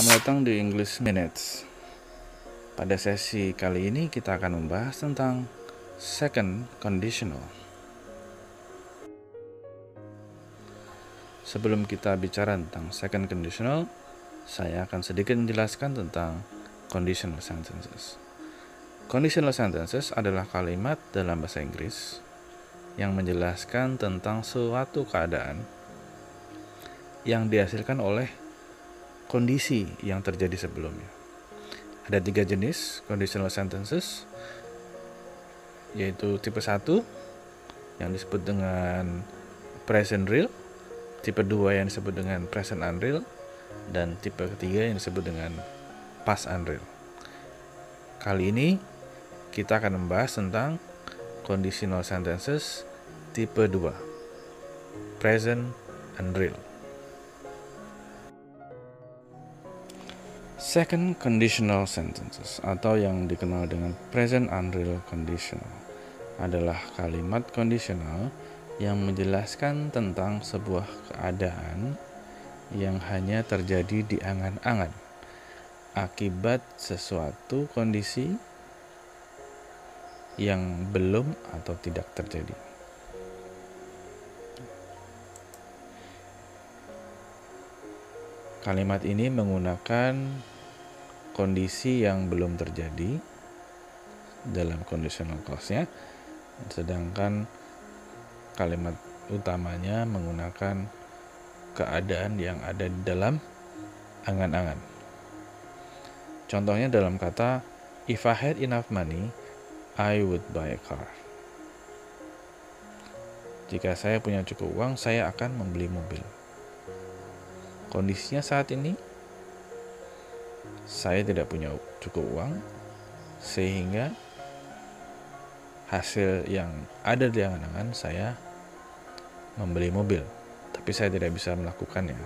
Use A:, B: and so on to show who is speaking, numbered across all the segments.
A: Selamat datang di English Minutes. Pada sesi kali ini kita akan membahas tentang second conditional. Sebelum kita bicara tentang second conditional, saya akan sedikit menjelaskan tentang conditional sentences. Conditional sentences adalah kalimat dalam bahasa Inggris yang menjelaskan tentang suatu keadaan yang dihasilkan oleh kondisi yang terjadi sebelumnya. Ada 3 jenis conditional sentences, yaitu tipe 1 yang disebut dengan present real, tipe 2 yang disebut dengan present unreal, dan tipe ketiga yang disebut dengan past unreal. Kali ini kita akan membahas tentang conditional sentences tipe 2, present unreal. Second conditional sentences atau yang dikenal dengan present unreal conditional adalah kalimat kondisional yang menjelaskan tentang sebuah keadaan yang hanya terjadi di angan-angan akibat sesuatu kondisi yang belum atau tidak terjadi. Kalimat ini menggunakan kondisi yang belum terjadi dalam conditional clause-nya, sedangkan kalimat utamanya menggunakan keadaan yang ada di dalam angan-angan. Contohnya dalam kata, if I had enough money, I would buy a car. Jika saya punya cukup uang, saya akan membeli mobil. Kondisinya saat ini, saya tidak punya cukup uang, sehingga hasil yang ada di angan-angan saya membeli mobil, tapi saya tidak bisa melakukannya.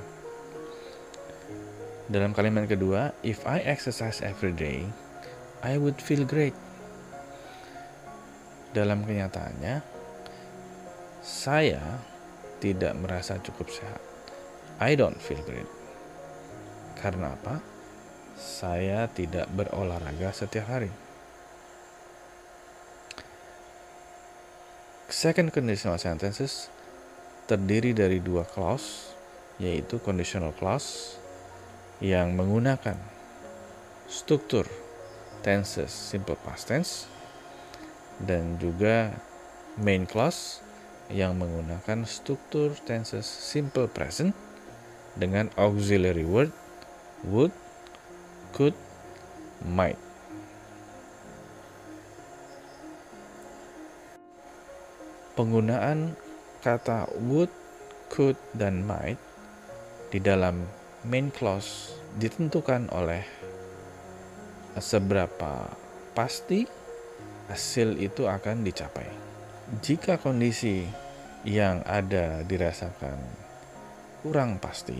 A: Dalam kalimat kedua, if I exercise every day, I would feel great. Dalam kenyataannya, saya tidak merasa cukup sehat. I don't feel great. Karena apa? Saya tidak berolahraga setiap hari. Second conditional sentences terdiri dari 2 clause, yaitu conditional clause yang menggunakan struktur tenses simple past tense dan juga main clause yang menggunakan struktur tenses simple present dengan auxiliary word would, could, might. Penggunaan kata would, could, dan might di dalam main clause ditentukan oleh seberapa pasti hasil itu akan dicapai. Jika kondisi yang ada dirasakan kurang pasti,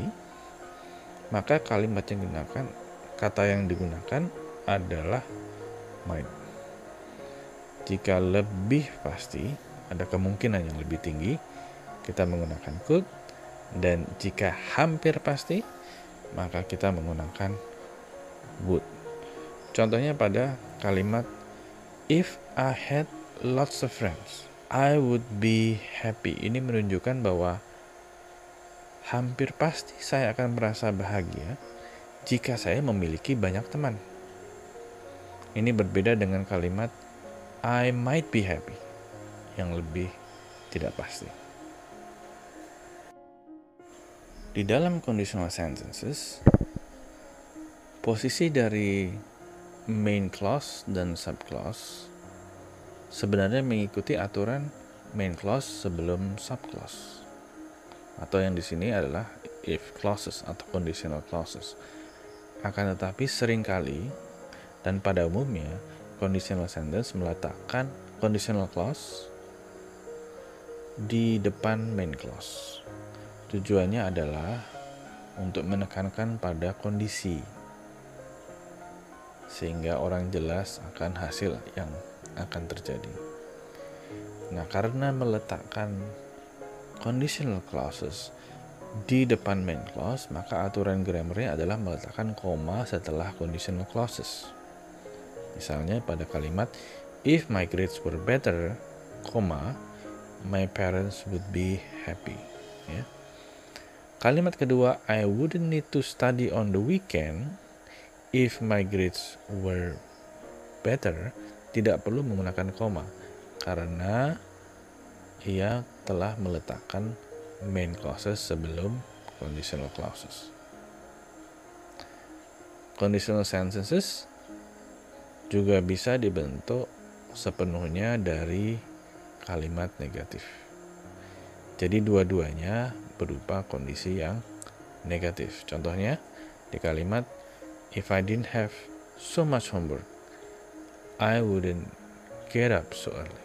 A: maka kalimat yang digunakan, kata yang digunakan adalah might. Jika lebih pasti, ada kemungkinan yang lebih tinggi, kita menggunakan could, dan jika hampir pasti, maka kita menggunakan would. Contohnya pada kalimat if I had lots of friends, I would be happy. Ini menunjukkan bahwa hampir pasti saya akan merasa bahagia jika saya memiliki banyak teman. Ini berbeda dengan kalimat I might be happy yang lebih tidak pasti. Di dalam conditional sentences, posisi dari main clause dan subclause sebenarnya mengikuti aturan main clause sebelum subclause, atau yang di sini adalah if clauses atau conditional clauses. Akan tetapi seringkali dan pada umumnya conditional sentence meletakkan conditional clause di depan main clause. Tujuannya adalah untuk menekankan pada kondisi, sehingga orang jelas akan hasil yang akan terjadi. Nah, karena meletakkan conditional clauses di depan main clause, maka aturan grammarnya adalah meletakkan koma setelah conditional clauses. Misalnya pada kalimat if my grades were better, my parents would be happy. Ya. Kalimat kedua, I wouldn't need to study on the weekend if my grades were better, tidak perlu menggunakan koma karena ia telah meletakkan main clauses sebelum conditional clauses. Conditional sentences juga bisa dibentuk sepenuhnya dari kalimat negatif. Jadi dua-duanya berupa kondisi yang negatif. Contohnya di kalimat if I didn't have so much homework, I wouldn't get up so early.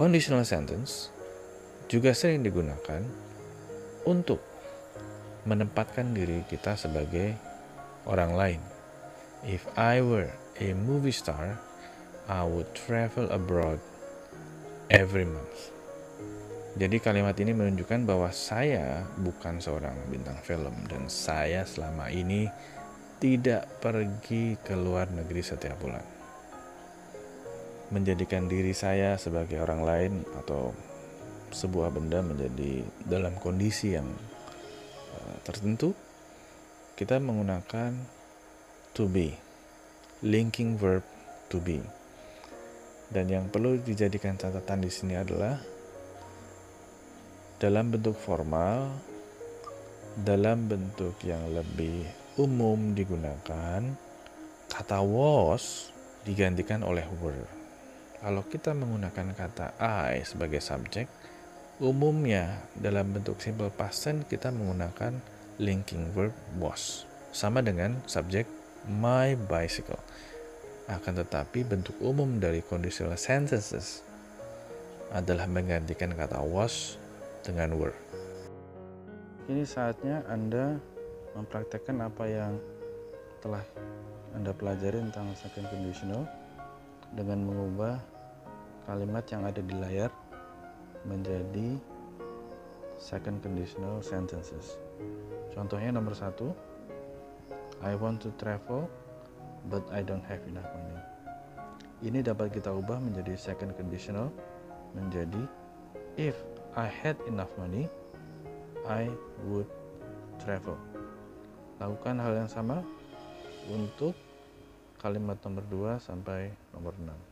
A: Conditional sentence juga sering digunakan untuk menempatkan diri kita sebagai orang lain. If I were a movie star, I would travel abroad every month. Jadi kalimat ini menunjukkan bahwa saya bukan seorang bintang film dan saya selama ini tidak pergi ke luar negeri setiap bulan. Menjadikan diri saya sebagai orang lain atau sebuah benda menjadi dalam kondisi yang tertentu, kita menggunakan to be, linking verb to be. Dan yang perlu dijadikan catatan di sini adalah dalam bentuk formal, dalam bentuk yang lebih umum digunakan, kata was digantikan oleh were. Kalau kita menggunakan kata I sebagai subjek, umumnya dalam bentuk simple past tense kita menggunakan linking verb was. Sama dengan subjek my bicycle. Akan tetapi bentuk umum dari conditional sentences adalah menggantikan kata was dengan were. Ini saatnya Anda mempraktekkan apa yang telah Anda pelajari tentang second conditional dengan mengubah kalimat yang ada di layar menjadi second conditional sentences. Contohnya nomor 1, I want to travel but I don't have enough money. Ini dapat kita ubah menjadi second conditional menjadi if I had enough money, I would travel. Lakukan hal yang sama untuk kalimat nomor 2 sampai nomor 6.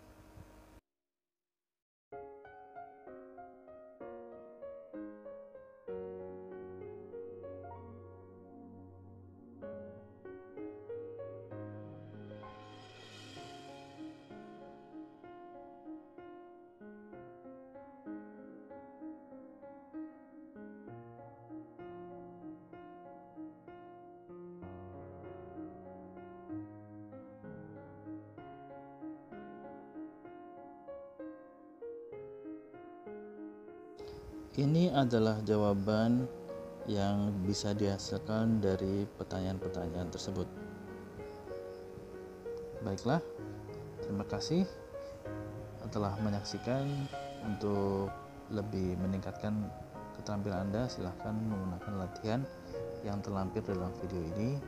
A: Ini adalah jawaban yang bisa dihasilkan dari pertanyaan-pertanyaan tersebut. Baiklah, terima kasih telah menyaksikan. Untuk lebih meningkatkan keterampilan Anda, silahkan menggunakan latihan yang terlampir dalam video ini.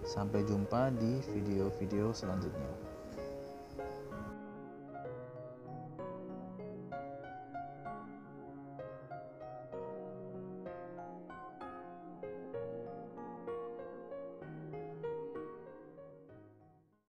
A: Sampai jumpa di video-video selanjutnya.